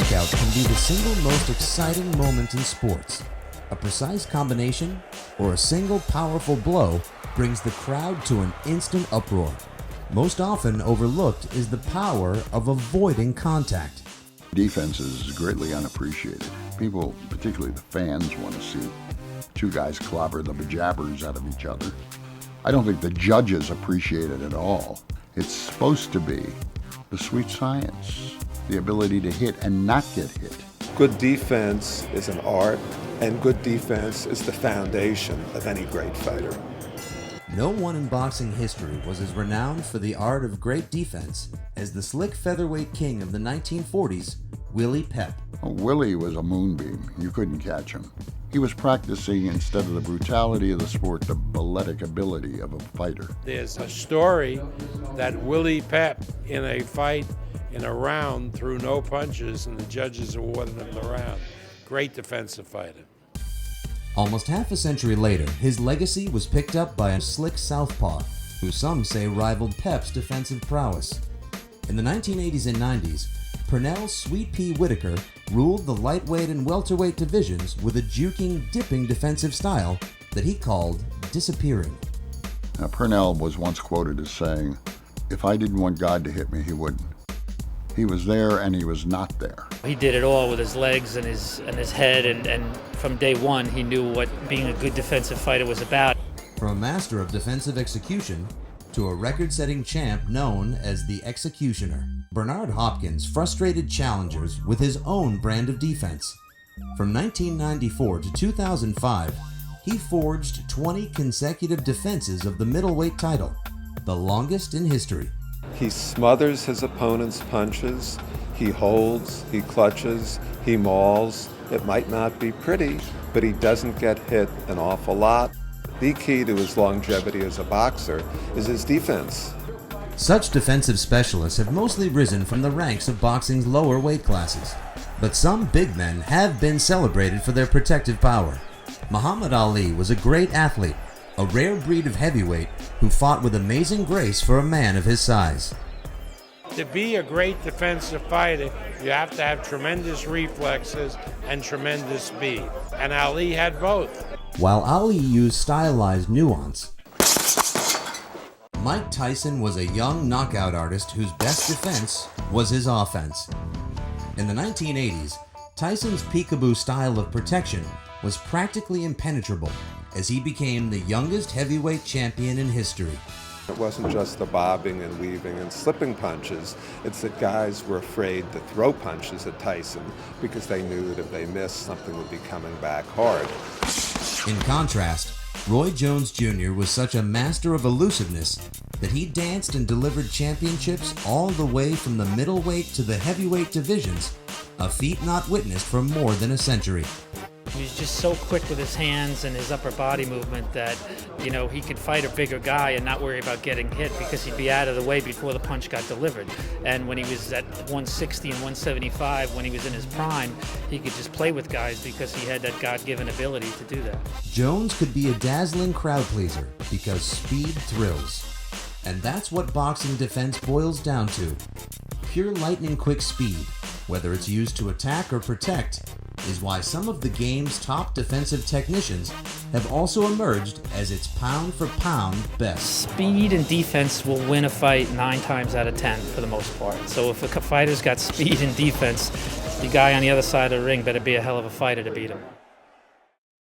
knockout can be the single most exciting moment in sports. A precise combination or a single powerful blow brings the crowd to an instant uproar. Most often overlooked is the power of avoiding contact. Defense is greatly unappreciated. People, particularly the fans, want to see two guys clobber the bejabbers out of each other. I don't think the judges appreciate it at all. It's supposed to be the sweet science, the ability to hit and not get hit. Good defense is an art, and good defense is the foundation of any great fighter. No one in boxing history was as renowned for the art of great defense as the slick featherweight king of the 1940s, Willie Pep. Willie was a moonbeam. You couldn't catch him. He was practicing, instead of the brutality of the sport, the balletic ability of a fighter. There's a story that Willie Pep, in a fight, in a round, threw no punches, and the judges awarded him the round. Great defensive fighter. Almost half a century later, his legacy was picked up by a slick southpaw, who some say rivaled Pep's defensive prowess. In the 1980s and 90s, Purnell's Sweet Pea Whitaker ruled the lightweight and welterweight divisions with a juking, dipping defensive style that he called disappearing. Now, Purnell was once quoted as saying, "If I didn't want God to hit me, he wouldn't." He was there and he was not there. He did it all with his legs and his head, and from day one he knew what being a good defensive fighter was about. From a master of defensive execution to a record-setting champ known as the Executioner, Bernard Hopkins frustrated challengers with his own brand of defense. From 1994 to 2005, he forged 20 consecutive defenses of the middleweight title, the longest in history. He smothers his opponent's punches, he holds, he clutches, he mauls. It might not be pretty, but he doesn't get hit an awful lot. The key to his longevity as a boxer is his defense. Such defensive specialists have mostly risen from the ranks of boxing's lower weight classes, but some big men have been celebrated for their protective power. Muhammad Ali was a great athlete, a rare breed of heavyweight who fought with amazing grace for a man of his size. To be a great defensive fighter, you have to have tremendous reflexes and tremendous speed. And Ali had both. While Ali used stylized nuance, Mike Tyson was a young knockout artist whose best defense was his offense. In the 1980s, Tyson's peekaboo style of protection was practically impenetrable as he became the youngest heavyweight champion in history. It wasn't just the bobbing and weaving and slipping punches, it's that guys were afraid to throw punches at Tyson because they knew that if they missed, something would be coming back hard. In contrast, Roy Jones Jr. was such a master of elusiveness that he danced and delivered championships all the way from the middleweight to the heavyweight divisions, a feat not witnessed for more than a century. He was just so quick with his hands and his upper body movement that, he could fight a bigger guy and not worry about getting hit because he'd be out of the way before the punch got delivered. And when he was at 160 and 175, when he was in his prime, he could just play with guys because he had that God-given ability to do that. Jones could be a dazzling crowd pleaser because speed thrills. And that's what boxing defense boils down to. Pure lightning quick speed, whether it's used to attack or protect, is why some of the game's top defensive technicians have also emerged as its pound-for-pound best. Speed and defense will win a fight 9 times out of 10 for the most part. So if a fighter's got speed and defense, the guy on the other side of the ring better be a hell of a fighter to beat him.